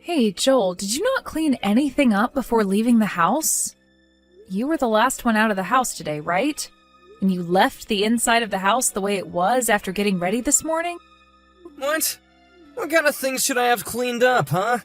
Hey, Joel, did you not clean anything up before leaving the house? You were the last one out of the house today, right? And you left the inside of the house the way it was after getting ready this morning? What? What kind of things should I have cleaned up, huh?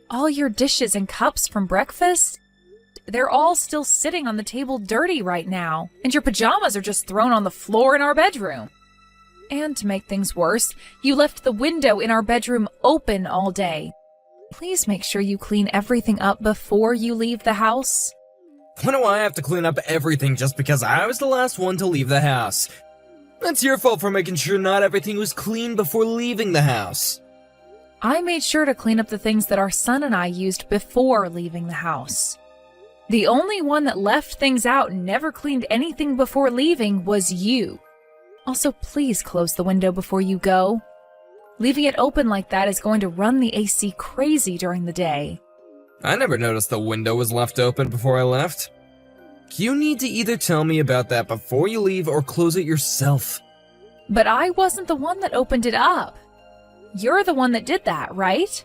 All your dishes and cups from breakfast? They're all still sitting on the table dirty right now, and your pajamas are just thrown on the floor in our bedroom. And to make things worse, you left the window in our bedroom open all day. Please make sure you clean everything up before you leave the house. Why do I have to clean up everything just because I was the last one to leave the house? That's your fault for making sure not everything was clean before leaving the house. I made sure to clean up the things that our son and I used before leaving the house. The only one that left things out and never cleaned anything before leaving was you. Also, please close the window before you go. Leaving it open like that is going to run the AC crazy during the day. I never noticed the window was left open before I left. You need to either tell me about that before you leave or close it yourself. But I wasn't the one that opened it up. You're the one that did that, right?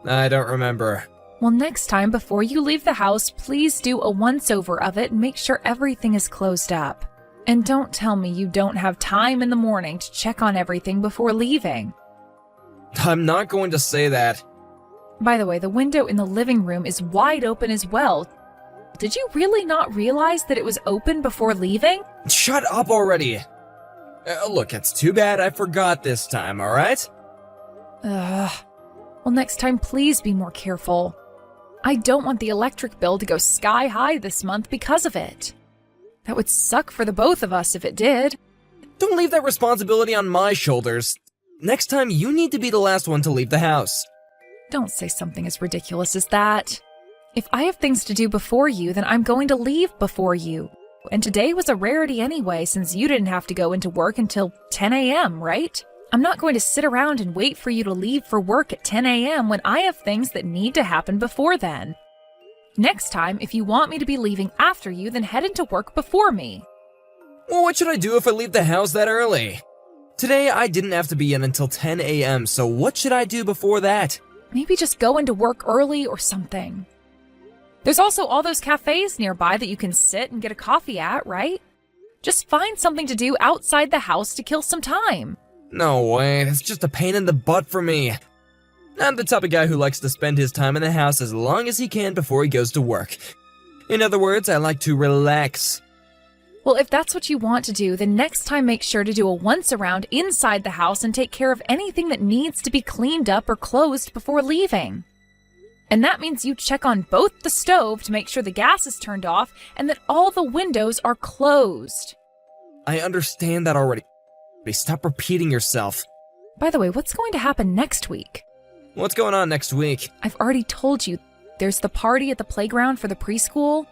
I don't remember. Well, next time before you leave the house, please do a once-over of it and make sure everything is closed up. And don't tell me you don't have time in the morning to check on everything before leaving. I'm not going to say that. By the way, the window in the living room is wide open as well. Did you really not realize that it was open before leaving? Shut up already! Look, it's too bad I forgot this time, alright? Ugh. Well, next time, please be more careful. I don't want the electric bill to go sky high this month because of it. That would suck for the both of us if it did. Don't leave that responsibility on my shoulders. Next time, you need to be the last one to leave the house. Don't say something as ridiculous as that. If I have things to do before you, then I'm going to leave before you. And today was a rarity anyway, since you didn't have to go into work until 10 a.m., right? I'm not going to sit around and wait for you to leave for work at 10 a.m. when I have things that need to happen before then. Next time, if you want me to be leaving after you, then head into work before me. Well, what should I do if I leave the house that early? Today, I didn't have to be in until 10 a.m., so what should I do before that? Maybe just go into work early or something. There's also all those cafes nearby that you can sit and get a coffee at, right? Just find something to do outside the house to kill some time. No way, that's just a pain in the butt for me. I'm the type of guy who likes to spend his time in the house as long as he can before he goes to work. In other words, I like to relax. Well, if that's what you want to do, then next time make sure to do a once-around inside the house and take care of anything that needs to be cleaned up or closed before leaving. And that means you check on both the stove to make sure the gas is turned off and that all the windows are closed. I understand that already. Stop repeating yourself. By the way, what's going to happen next week? What's going on next week? I've already told you. There's the party at the playground for the preschool.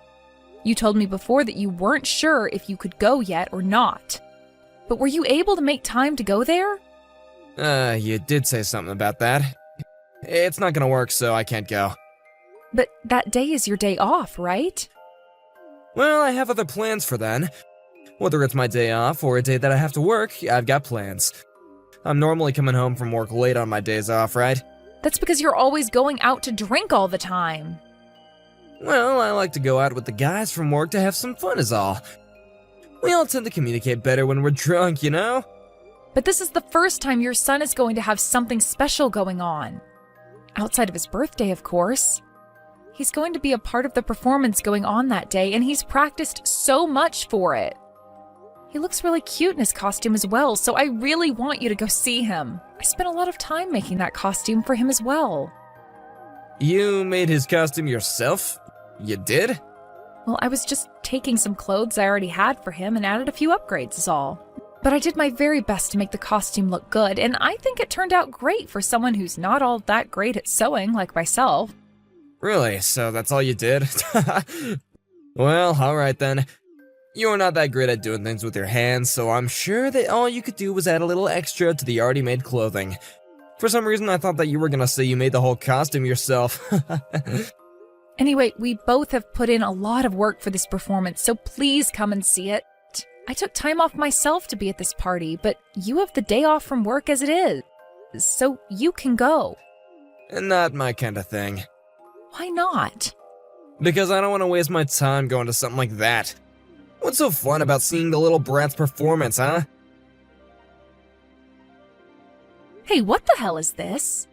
You told me before that you weren't sure if you could go yet or not. But were you able to make time to go there? You did say something about that. It's not gonna work, so I can't go. But that day is your day off, right? Well, I have other plans for then. Whether it's my day off or a day that I have to work, I've got plans. I'm normally coming home from work late on my days off, right? That's because you're always going out to drink all the time. Well, I like to go out with the guys from work to have some fun is all. We all tend to communicate better when we're drunk, you know? But this is the first time your son is going to have something special going on. Outside of his birthday, of course. He's going to be a part of the performance going on that day, and he's practiced so much for it. He looks really cute in his costume as well, so I really want you to go see him. I spent a lot of time making that costume for him as well. You made his costume yourself? You did? Well, I was just taking some clothes I already had for him and added a few upgrades is all. But I did my very best to make the costume look good, and I think it turned out great for someone who's not all that great at sewing like myself. Really? So that's all you did? Well, alright then. You're not that great at doing things with your hands, so I'm sure that all you could do was add a little extra to the already made clothing. For some reason, I thought that you were gonna say you made the whole costume yourself. Anyway, we both have put in a lot of work for this performance, so please come and see it. I took time off myself to be at this party, but you have the day off from work as it is, so you can go. Not my kind of thing. Why not? Because I don't want to waste my time going to something like that. What's so fun about seeing the little brat's performance, huh? Hey, what the hell is this?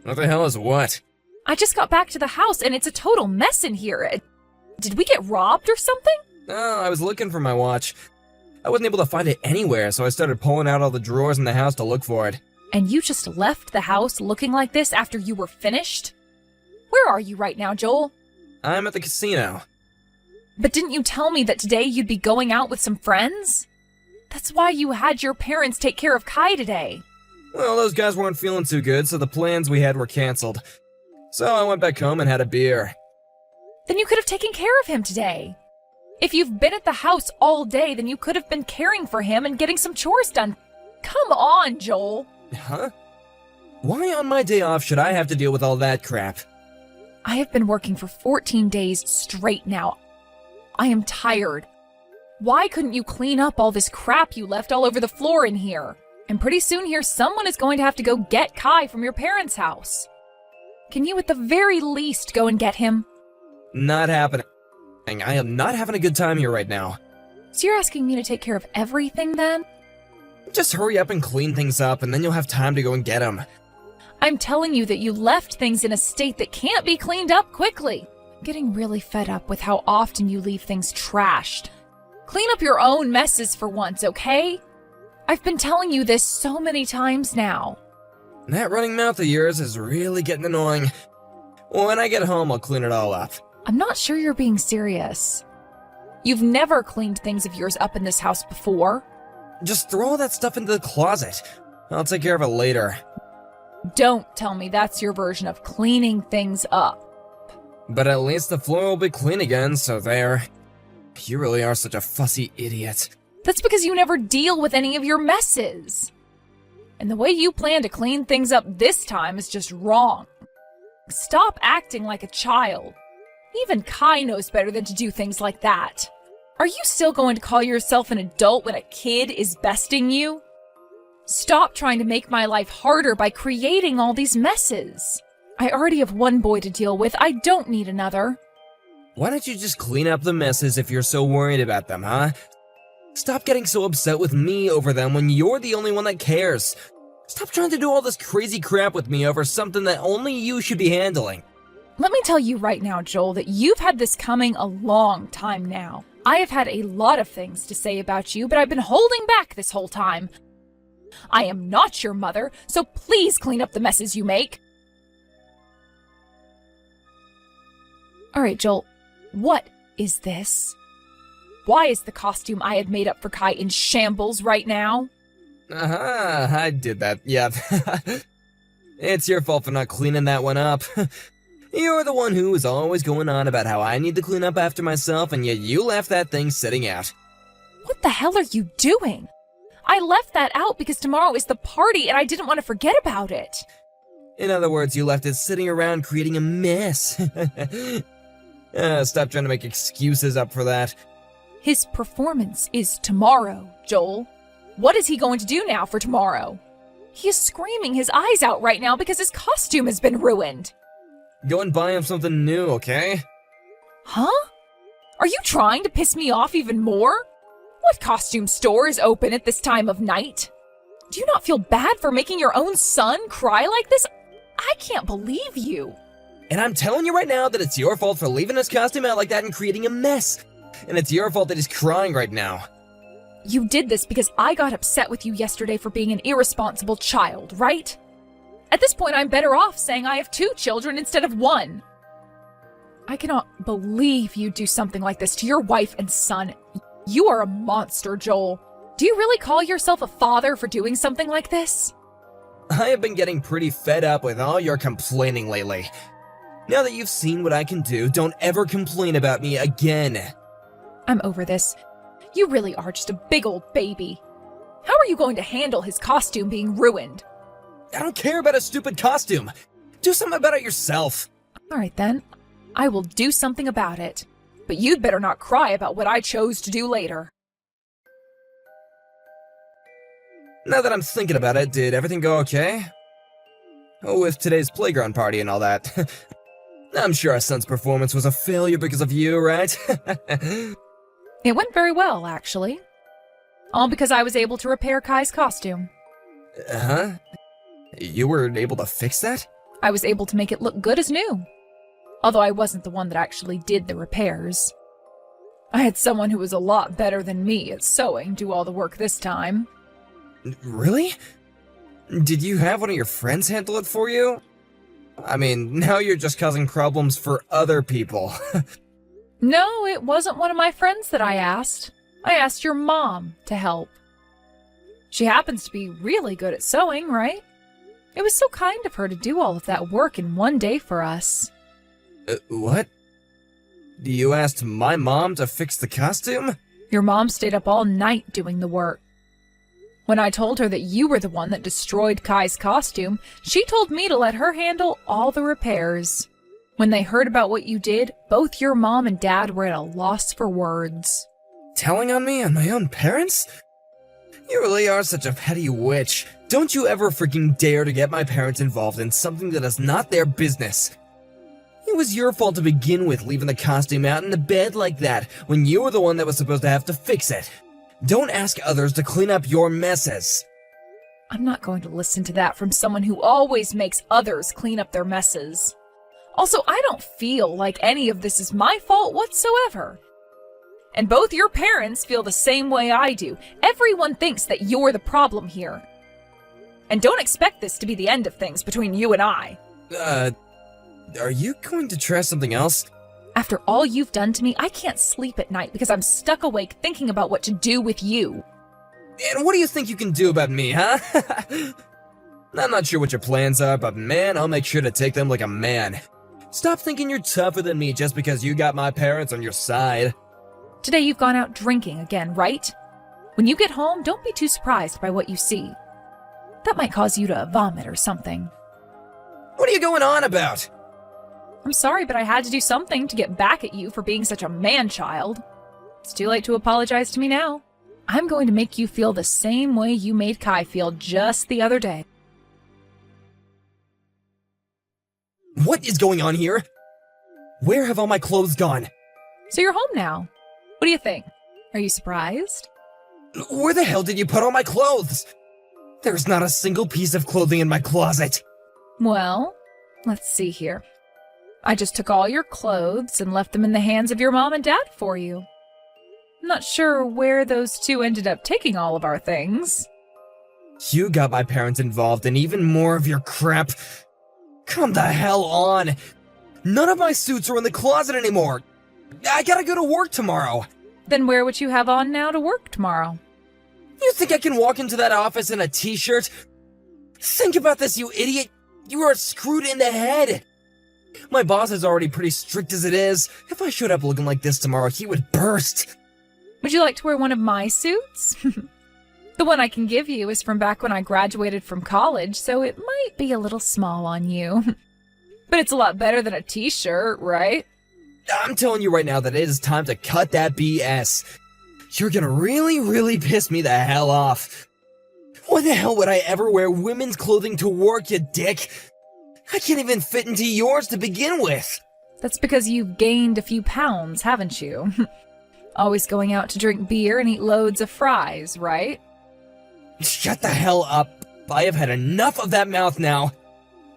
What the hell is what? I just got back to the house and it's a total mess in here. Did we get robbed or something? Oh, I was looking for my watch. I wasn't able to find it anywhere, so I started pulling out all the drawers in the house to look for it. And you just left the house looking like this after you were finished? Where are you right now, Joel? I'm at the casino. But didn't you tell me that today you'd be going out with some friends? That's why you had your parents take care of Kai today. Well, those guys weren't feeling too good, so the plans we had were canceled. So I went back home and had a beer. Then you could have taken care of him today. If you've been at the house all day, then you could have been caring for him and getting some chores done. Come on, Joel. Huh? Why on my day off should I have to deal with all that crap? I have been working for 14 days straight now. I am tired. Why couldn't you clean up all this crap you left all over the floor in here? And pretty soon here, someone is going to have to go get Kai from your parents' house. Can you at the very least go and get him? Not happening. I am not having a good time here right now. So you're asking me to take care of everything then? Just hurry up and clean things up, and then you'll have time to go and get him. I'm telling you that you left things in a state that can't be cleaned up quickly. I'm getting really fed up with how often you leave things trashed. Clean up your own messes for once, okay? I've been telling you this so many times now. That running mouth of yours is really getting annoying. When I get home, I'll clean it all up. I'm not sure you're being serious. You've never cleaned things of yours up in this house before. Just throw all that stuff into the closet. I'll take care of it later. Don't tell me that's your version of cleaning things up. But at least the floor will be clean again, so there. You really are such a fussy idiot. That's because you never deal with any of your messes. And the way you plan to clean things up this time is just wrong. Stop acting like a child. Even Kai knows better than to do things like that. Are you still going to call yourself an adult when a kid is besting you? Stop trying to make my life harder by creating all these messes. I already have one boy to deal with. I don't need another. Why don't you just clean up the messes if you're so worried about them, huh? Stop getting so upset with me over them when you're the only one that cares. Stop trying to do all this crazy crap with me over something that only you should be handling. Let me tell you right now, Joel, that you've had this coming a long time now. I have had a lot of things to say about you, but I've been holding back this whole time. I am not your mother, so please clean up the messes you make. All right, Joel, what is this? Why is the costume I had made up for Kai in shambles right now? I did that, yeah. It's your fault for not cleaning that one up. You're the one who is always going on about how I need to clean up after myself, and yet you left that thing sitting out. What the hell are you doing? I left that out because tomorrow is the party and I didn't want to forget about it. In other words, you left it sitting around creating a mess. Stop trying to make excuses up for that. His performance is tomorrow, Joel. What is he going to do now for tomorrow? He is screaming his eyes out right now because his costume has been ruined. Go and buy him something new, okay? Huh? Are you trying to piss me off even more? What costume store is open at this time of night? Do you not feel bad for making your own son cry like this? I can't believe you. And I'm telling you right now that it's your fault for leaving his costume out like that and creating a mess. And it's your fault that he's crying right now. You did this because I got upset with you yesterday for being an irresponsible child, right? At this point, I'm better off saying I have 2 children instead of 1. I cannot believe you do something like this to your wife and son. You are a monster, Joel. Do you really call yourself a father for doing something like this? I have been getting pretty fed up with all your complaining lately. Now that you've seen what I can do, don't ever complain about me again. I'm over this. You really are just a big old baby. How are you going to handle his costume being ruined? I don't care about a stupid costume. Do something about it yourself. All right then. I will do something about it. But you'd better not cry about what I chose to do later. Now that I'm thinking about it, did everything go okay? with today's playground party and all that. I'm sure our son's performance was a failure because of you, right? It went very well, actually. All because I was able to repair Kai's costume. Huh? You were able to fix that? I was able to make it look good as new. Although I wasn't the one that actually did the repairs. I had someone who was a lot better than me at sewing do all the work this time. Really? Did you have one of your friends handle it for you? I mean, now you're just causing problems for other people. No, it wasn't one of my friends that I asked. I asked your mom to help. She happens to be really good at sewing, right? It was so kind of her to do all of that work in one day for us. What? You asked my mom to fix the costume? Your mom stayed up all night doing the work. When I told her that you were the one that destroyed Kai's costume, she told me to let her handle all the repairs. When they heard about what you did, both your mom and dad were at a loss for words. Telling on me and my own parents? You really are such a petty witch. Don't you ever freaking dare to get my parents involved in something that is not their business. It was your fault to begin with, leaving the costume out in the bed like that, when you were the one that was supposed to have to fix it. Don't ask others to clean up your messes. I'm not going to listen to that from someone who always makes others clean up their messes. Also, I don't feel like any of this is my fault whatsoever. And both your parents feel the same way I do. Everyone thinks that you're the problem here. And don't expect this to be the end of things between you and I. Are you going to try something else? After all you've done to me, I can't sleep at night because I'm stuck awake thinking about what to do with you. And what do you think you can do about me, huh? I'm not sure what your plans are, but man, I'll make sure to take them like a man. Stop thinking you're tougher than me just because you got my parents on your side. Today you've gone out drinking again, right? When you get home, don't be too surprised by what you see. That might cause you to vomit or something. What are you going on about? I'm sorry, but I had to do something to get back at you for being such a man-child. It's too late to apologize to me now. I'm going to make you feel the same way you made Kai feel just the other day. What is going on here? Where have all my clothes gone? So you're home now. What do you think? Are you surprised? Where the hell did you put all my clothes? There's not a single piece of clothing in my closet. Well, let's see here. I just took all your clothes and left them in the hands of your mom and dad for you. I'm not sure where those two ended up taking all of our things. You got my parents involved in even more of your crap. Come the hell on. None of my suits are in the closet anymore. I gotta go to work tomorrow. Then where would you have on now to work tomorrow? You think I can walk into that office in a t-shirt? Think about this, you idiot. You are screwed in the head. My boss is already pretty strict as it is. If I showed up looking like this tomorrow, he would burst. Would you like to wear one of my suits? The one I can give you is from back when I graduated from college, so it might be a little small on you. But it's a lot better than a t-shirt, right? I'm telling you right now that it is time to cut that BS. You're gonna really piss me the hell off. Why the hell would I ever wear women's clothing to work, you dick? I can't even fit into yours to begin with. That's because you've gained a few pounds, haven't you? Always going out to drink beer and eat loads of fries, right? Shut the hell up. I have had enough of that mouth now.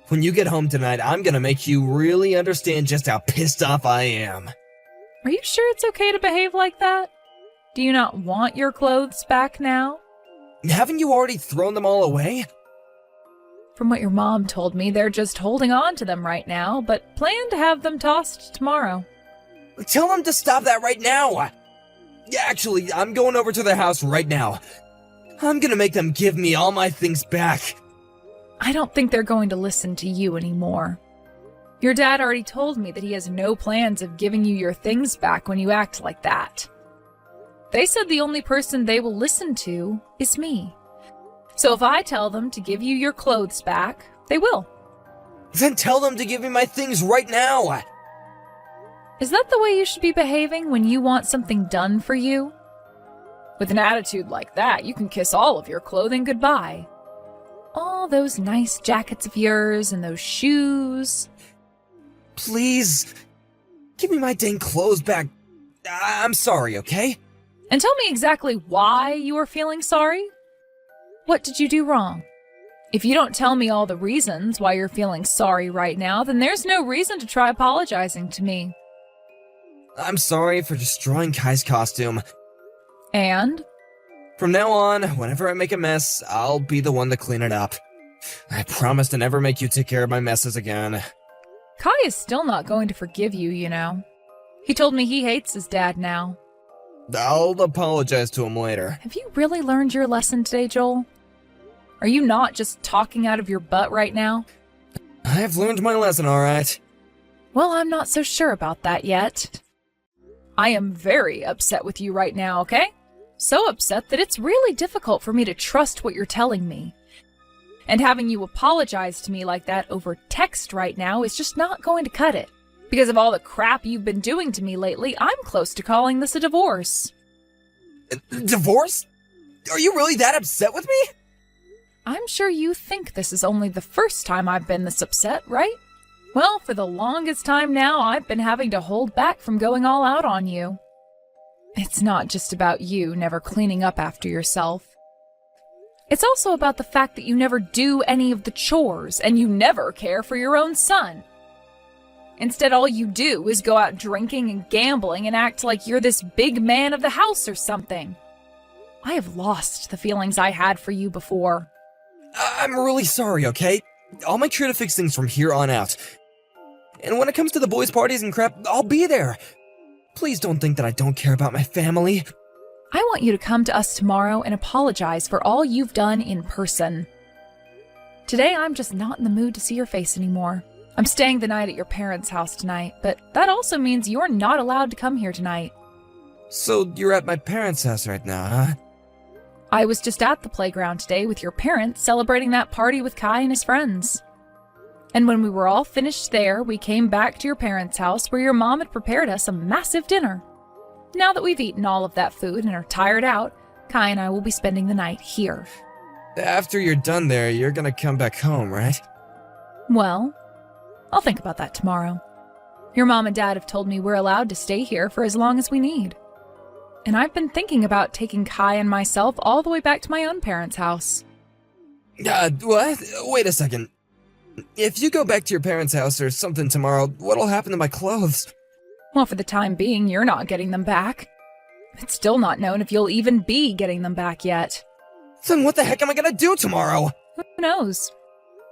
When you get home tonight, I'm gonna make you really understand just how pissed off I am. Are you sure it's okay to behave like that? Do you not want your clothes back now? Haven't you already thrown them all away? From what your mom told me, they're just holding on to them right now, but plan to have them tossed tomorrow. Tell them to stop that right now. Yeah, actually, I'm going over to their house right now. I'm gonna make them give me all my things back. I don't think they're going to listen to you anymore. Your dad already told me that he has no plans of giving you your things back when you act like that. They said the only person they will listen to is me. So if I tell them to give you your clothes back, they will. Then tell them to give me my things right now. Is that the way you should be behaving when you want something done for you? With an attitude like that, you can kiss all of your clothing goodbye. All those nice jackets of yours and those shoes. Please, give me my dang clothes back. I'm sorry, okay? And tell me exactly why you are feeling sorry. What did you do wrong? If you don't tell me all the reasons why you're feeling sorry right now, then there's no reason to try apologizing to me. I'm sorry for destroying Kai's costume. And? From now on, whenever I make a mess, I'll be the one to clean it up. I promise to never make you take care of my messes again. Kai is still not going to forgive you, you know. He told me he hates his dad now. I'll apologize to him later. Have you really learned your lesson today, Joel? Are you not just talking out of your butt right now? I've learned my lesson, alright. Well, I'm not so sure about that yet. I am very upset with you right now, okay? So upset that it's really difficult for me to trust what you're telling me. And having you apologize to me like that over text right now is just not going to cut it. Because of all the crap you've been doing to me lately, I'm close to calling this a divorce. Divorce? Are you really that upset with me? I'm sure you think this is only the first time I've been this upset, right? Well, for the longest time now, I've been having to hold back from going all out on you. It's not just about you never cleaning up after yourself. It's also about the fact that you never do any of the chores and you never care for your own son. Instead, all you do is go out drinking and gambling and act like you're this big man of the house or something. I have lost the feelings I had for you before. I'm really sorry, okay? I'll make sure to fix things from here on out. And when it comes to the boys' parties and crap, I'll be there. Please don't think that I don't care about my family. I want you to come to us tomorrow and apologize for all you've done in person. Today, I'm just not in the mood to see your face anymore. I'm staying the night at your parents' house tonight, but that also means you're not allowed to come here tonight. So you're at my parents' house right now, huh? I was just at the playground today with your parents celebrating that party with Kai and his friends. And when we were all finished there, we came back to your parents' house where your mom had prepared us a massive dinner. Now that we've eaten all of that food and are tired out, Kai and I will be spending the night here. After you're done there, you're gonna come back home, right? Well, I'll think about that tomorrow. Your mom and dad have told me we're allowed to stay here for as long as we need. And I've been thinking about taking Kai and myself all the way back to my own parents' house. What? Wait a second. If you go back to your parents' house or something tomorrow, what'll happen to my clothes? Well, for the time being, you're not getting them back. It's still not known if you'll even be getting them back yet. Then what the heck am I gonna do tomorrow? Who knows?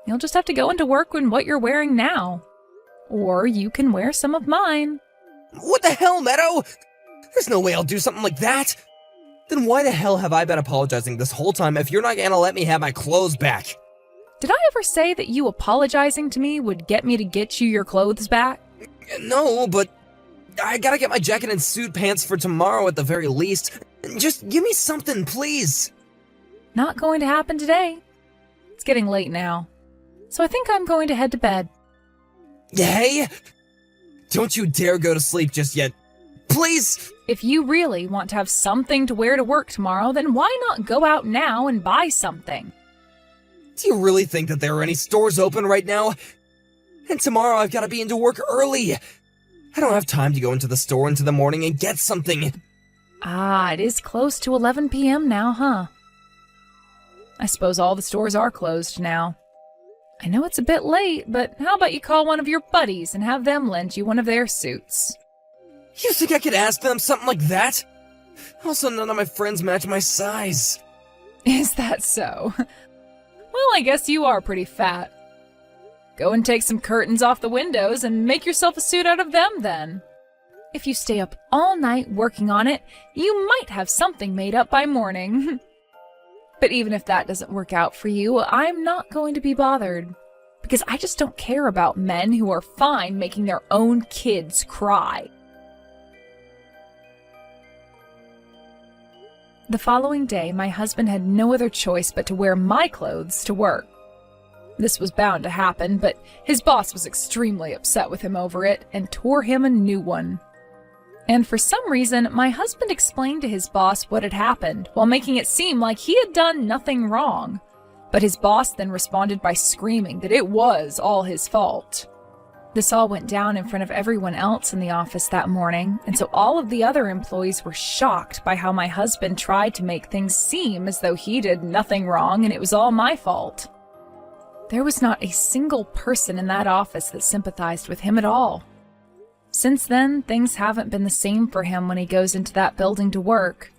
You'll just have to go into work in what you're wearing now. Or you can wear some of mine. What the hell, Meadow? There's no way I'll do something like that. Then why the hell have I been apologizing this whole time if you're not gonna let me have my clothes back? Did I ever say that you apologizing to me would get me to get you your clothes back? No, but I gotta get my jacket and suit pants for tomorrow at the very least. Just give me something, please. Not going to happen today. It's getting late now. So I think I'm going to head to bed. Hey! Don't you dare go to sleep just yet. Please! If you really want to have something to wear to work tomorrow, then why not go out now and buy something? Do you really think that there are any stores open right now? And tomorrow I've gotta be into work early. I don't have time to go into the store into the morning and get something. Ah, it is close to 11 p.m. now, huh? I suppose all the stores are closed now. I know it's a bit late, but how about you call one of your buddies and have them lend you one of their suits? You think I could ask them something like that? Also, none of my friends match my size. Is that so? Well, I guess you are pretty fat. Go and take some curtains off the windows and make yourself a suit out of them then. If you stay up all night working on it, you might have something made up by morning. But even if that doesn't work out for you, I'm not going to be bothered. Because I just don't care about men who are fine making their own kids cry. The following day, my husband had no other choice but to wear my clothes to work. This was bound to happen, but his boss was extremely upset with him over it and tore him a new one. And for some reason, my husband explained to his boss what had happened while making it seem like he had done nothing wrong, But his boss then responded by screaming that it was all his fault. This all went down in front of everyone else in the office that morning, and so all of the other employees were shocked by how my husband tried to make things seem as though he did nothing wrong and it was all my fault. There was not a single person in that office that sympathized with him at all. Since then, things haven't been the same for him when he goes into that building to work,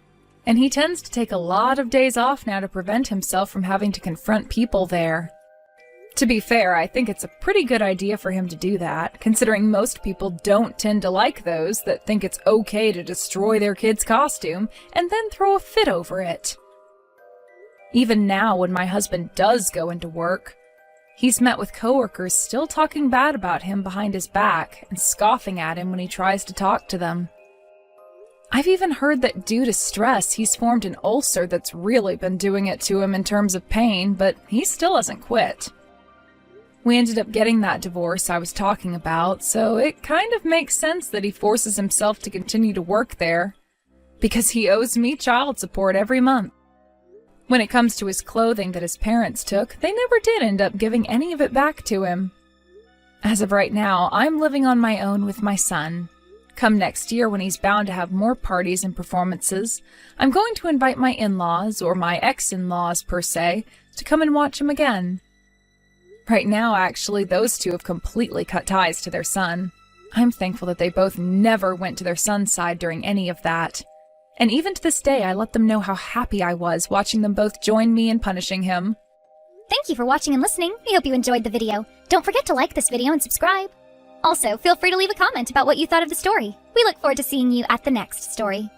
and he tends to take a lot of days off now to prevent himself from having to confront people there. To be fair, I think it's a pretty good idea for him to do that, considering most people don't tend to like those that think it's okay to destroy their kid's costume and then throw a fit over it. Even now, when my husband does go into work, he's met with coworkers still talking bad about him behind his back and scoffing at him when he tries to talk to them. I've even heard that due to stress, he's formed an ulcer that's really been doing it to him in terms of pain, but he still hasn't quit. We ended up getting that divorce I was talking about, so it kind of makes sense that he forces himself to continue to work there, because he owes me child support every month. When it comes to his clothing that his parents took, they never did end up giving any of it back to him. As of right now, I'm living on my own with my son. Come next year, when he's bound to have more parties and performances, I'm going to invite my in-laws, or my ex-in-laws per se, to come and watch him again. Right now, actually, those two have completely cut ties to their son. I'm thankful that they both never went to their son's side during any of that. And even to this day, I let them know how happy I was watching them both join me in punishing him. Thank you for watching and listening. We hope you enjoyed the video. Don't forget to like this video and subscribe. Also, feel free to leave a comment about what you thought of the story. We look forward to seeing you at the next story.